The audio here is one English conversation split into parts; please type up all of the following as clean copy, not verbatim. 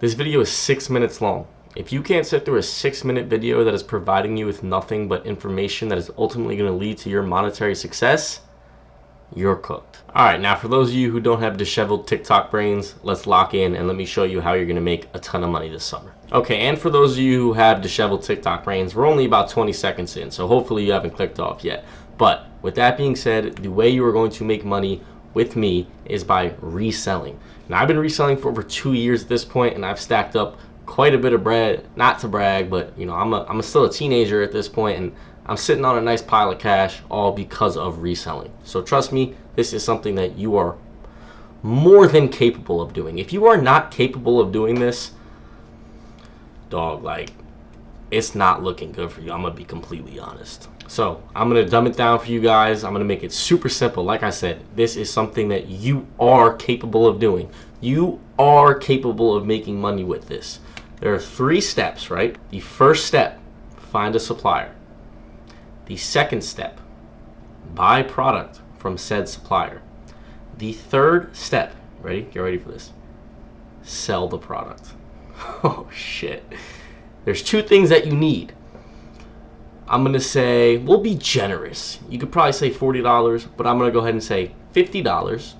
This video is 6 minutes long. If you can't sit through a 6-minute video that is providing you with nothing but information that is ultimately going to lead to your monetary success, you're cooked. Alright, now for those of you who don't have disheveled TikTok brains, let's lock in and let me show you how you're going to make a ton of money this summer. Okay, and for those of you who have disheveled TikTok brains, we're only about 20 seconds in, so hopefully you haven't clicked off yet. But with that being said, the way you are going to make money with me is by reselling. Now, I've been reselling for over 2 years at this point, and I've stacked up quite a bit of bread. Not to brag, but you know, I'm still a teenager at this point, and I'm sitting on a nice pile of cash, all because of reselling. So trust me, this is something that you are more than capable of doing. If you are not capable of doing this, dog, like, it's not looking good for you. I'm gonna be completely honest. So I'm gonna dumb it down for you guys. I'm gonna make it super simple. Like I said, this is something that you are capable of doing. You are capable of making money with this. There are 3 steps, right? The first step, find a supplier. The second step, buy product from said supplier. The third step, ready? Get ready for this. Sell the product. Oh shit. There's 2 things that you need. I'm going to say, we'll be generous. You could probably say $40, but I'm going to go ahead and say $50.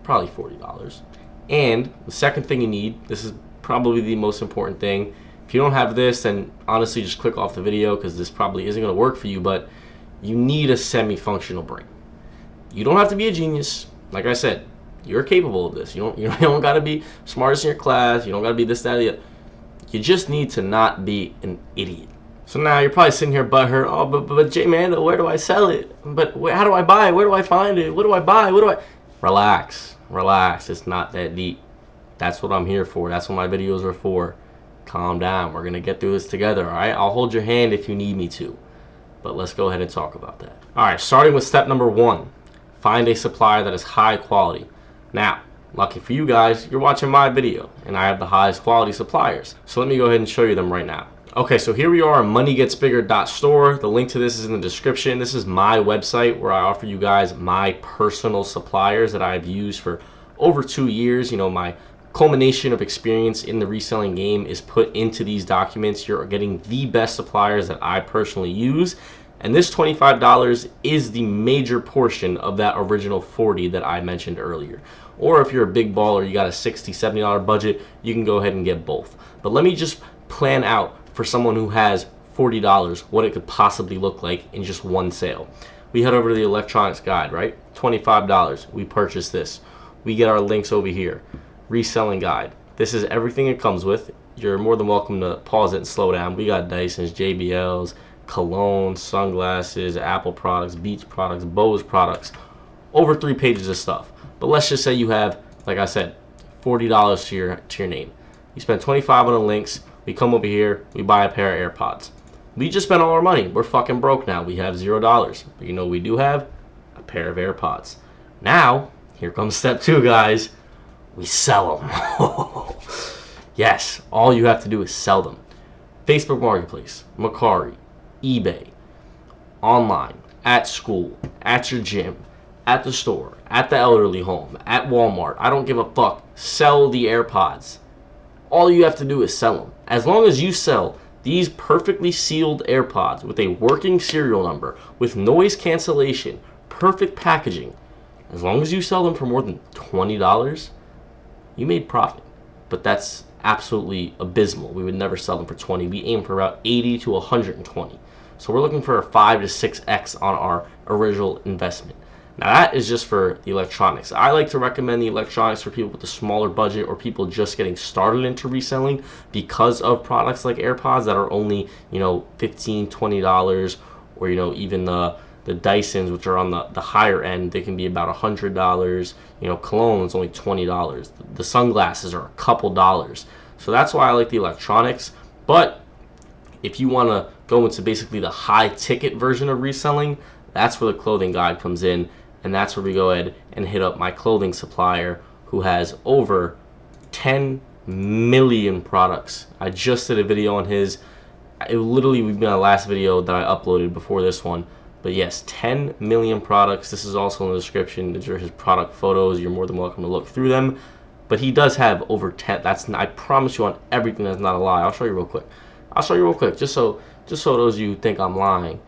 Probably $40. And the second thing you need, this is probably the most important thing. If you don't have this, then honestly just click off the video because this probably isn't going to work for you, but you need a semi-functional brain. You don't have to be a genius. Like I said, you're capable of this. You don't got to be smartest in your class. You don't got to be this, that, or the other. You just need to not be an idiot. So now you're probably sitting here butthurt. Oh, but J Mando, where do I sell it? But how do I buy it? Where do I find it? What do I buy? What do I? Relax, relax. It's not that deep. That's what I'm here for. That's what my videos are for. Calm down. We're gonna get through this together. All right. I'll hold your hand if you need me to. But let's go ahead and talk about that. All right. Starting with step number 1, find a supplier that is high quality. Now, lucky for you guys, you're watching my video, and I have the highest quality suppliers. So let me go ahead and show you them right now. Okay, so here we are on moneygetsbigger.store. The link to this is in the description. This is my website where I offer you guys my personal suppliers that I've used for over 2 years. You know, my culmination of experience in the reselling game is put into these documents. You're getting the best suppliers that I personally use. And this $25 is the major portion of that original $40 that I mentioned earlier. Or if you're a big baller, you got a $60, $70 budget, you can go ahead and get both. But let me just plan out for someone who has $40 what it could possibly look like in just one sale. We head over to the electronics guide, right? $25. We purchase this. We get our links over here. Reselling guide. This is everything it comes with. You're more than welcome to pause it and slow down. We got Dysons, JBLs, cologne, sunglasses, Apple products, Beats products, Bose products. Over 3 pages of stuff. But let's just say you have, like I said, $40 to your name. You spend $25 on the links. We come over here, we buy a pair of AirPods. We just spent all our money. We're fucking broke now. We have $0. But you know what we do have? A pair of AirPods. Now, here comes step 2, guys. We sell them. Yes, all you have to do is sell them. Facebook Marketplace, Mercari, eBay, online, at school, at your gym, at the store, at the elderly home, at Walmart. I don't give a fuck. Sell the AirPods. All you have to do is sell them. As long as you sell these perfectly sealed AirPods with a working serial number, with noise cancellation, perfect packaging, as long as you sell them for more than $20, you made profit. But that's absolutely abysmal. We would never sell them for 20. We aim for about 80 to 120. So we're looking for a 5 to 6x on our original investment. Now that is just for the electronics. I like to recommend the electronics for people with a smaller budget or people just getting started into reselling because of products like AirPods that are only, you know, $15, $20, or, you know, even the Dysons, which are on the higher end, they can be about $100. You know, cologne is only $20. The sunglasses are a couple dollars. So that's why I like the electronics. But if you want to go into basically the high ticket version of reselling, that's where the clothing guide comes in. And that's where we go ahead and hit up my clothing supplier who has over 10 million products. I just did a video on his. It literally would be my last video that I uploaded before this one. But yes, 10 million products. This is also in the description. These are his product photos. You're more than welcome to look through them. But he does have over 10. I promise you on everything, that's not a lie. I'll show you real quick. Just so those of you who think I'm lying,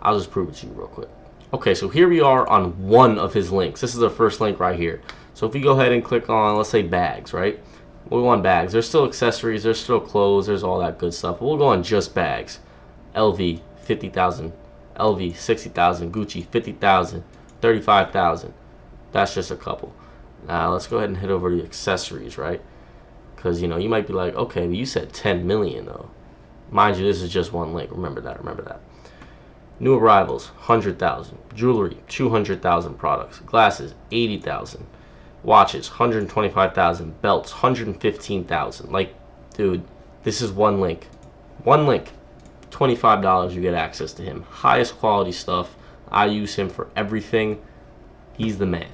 I'll just prove it to you real quick. Okay, so here we are on one of his links. This is the first link right here. So if we go ahead and click on, let's say, bags, right? We'll go on bags. There's still accessories, there's still clothes, there's all that good stuff. But we'll go on just bags. LV 50,000, LV 60,000, Gucci 50,000, 35,000. That's just a couple. Now let's go ahead and hit over the accessories, right? Because you might be like, okay, but you said 10 million though. Mind you, this is just one link. Remember that. New arrivals 100,000, jewelry 200,000 products, glasses 80,000, watches 125,000, belts 115,000. Like, dude, this is one link. $25, you get access to him. Highest quality stuff. I use him for everything. He's the man.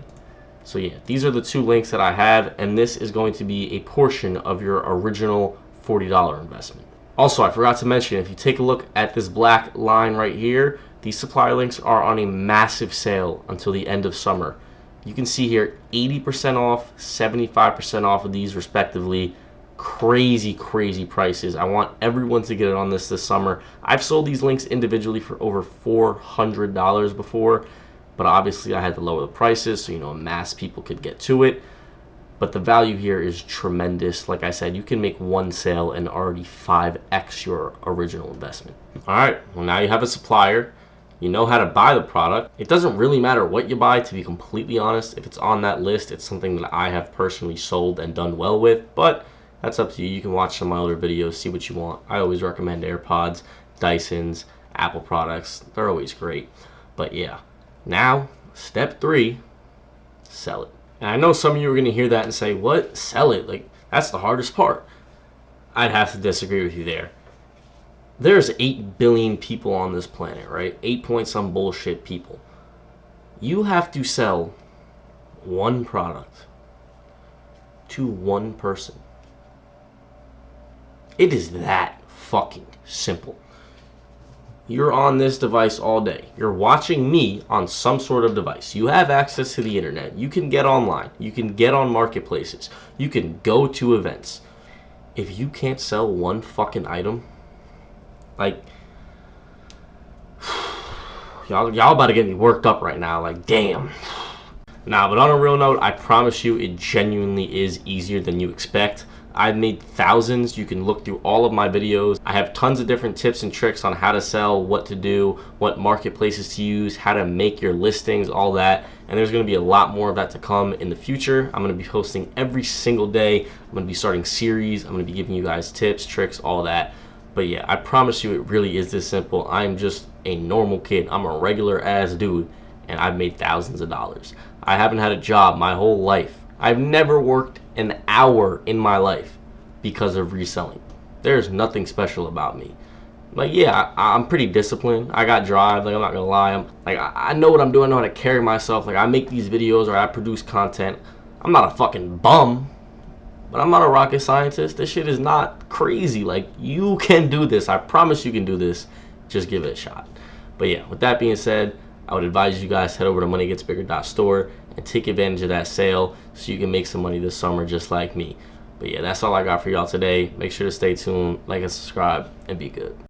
So yeah, these are the two links that I have, and this is going to be a portion of your original $40 investment. Also, I forgot to mention, if you take a look at this black line right here, these supplier links are on a massive sale until the end of summer. You can see here 80% off, 75% off of these respectively. Crazy prices. I want everyone to get it on this summer. I've sold these links individually for over $400 before, but obviously I had to lower the prices so mass people could get to it. But the value here is tremendous. Like I said, you can make one sale and already 5x your original investment. All right, well, now you have a supplier. You know how to buy the product. It doesn't really matter what you buy, to be completely honest. If it's on that list, it's something that I have personally sold and done well with, but that's up to you. You can watch some of my other videos, see what you want. I always recommend AirPods, Dysons, Apple products. They're always great. But yeah, now step 3, sell it. And I know some of you are going to hear that and say, what? Sell it? Like, that's the hardest part. I'd have to disagree with you there. There's 8 billion people on this planet, right? 8 point some bullshit people. You have to sell one product to one person. It is that fucking simple. You're on this device all day. You're watching me on some sort of device. You have access to the internet. You can get online. You can get on marketplaces. You can go to events. If you can't sell one fucking item, like, y'all about to get me worked up right now. Like, damn. Nah, but on a real note, I promise you it genuinely is easier than you expect. I've made thousands. You can look through all of my videos. I have tons of different tips and tricks on how to sell, what to do, what marketplaces to use, how to make your listings, all that. And there's going to be a lot more of that to come in the future. I'm going to be posting every single day. I'm going to be starting series. I'm going to be giving you guys tips, tricks, all that. But yeah, I promise you it really is this simple. I'm just a normal kid. I'm a regular ass dude, and I've made thousands of dollars. I haven't had a job my whole life. I've never worked an hour in my life because of reselling. There's nothing special about me. Like, yeah, I'm pretty disciplined. I got drive. Like, I'm not gonna lie. I know what I'm doing. I know how to carry myself. Like, I make these videos or I produce content. I'm not a fucking bum, but I'm not a rocket scientist. This shit is not crazy. Like, you can do this. I promise you can do this. Just give it a shot. But yeah, with that being said, I would advise you guys head over to moneygetsbigger.store and take advantage of that sale so you can make some money this summer just like me. But yeah, that's all I got for y'all today. Make sure to stay tuned, like and subscribe, and be good.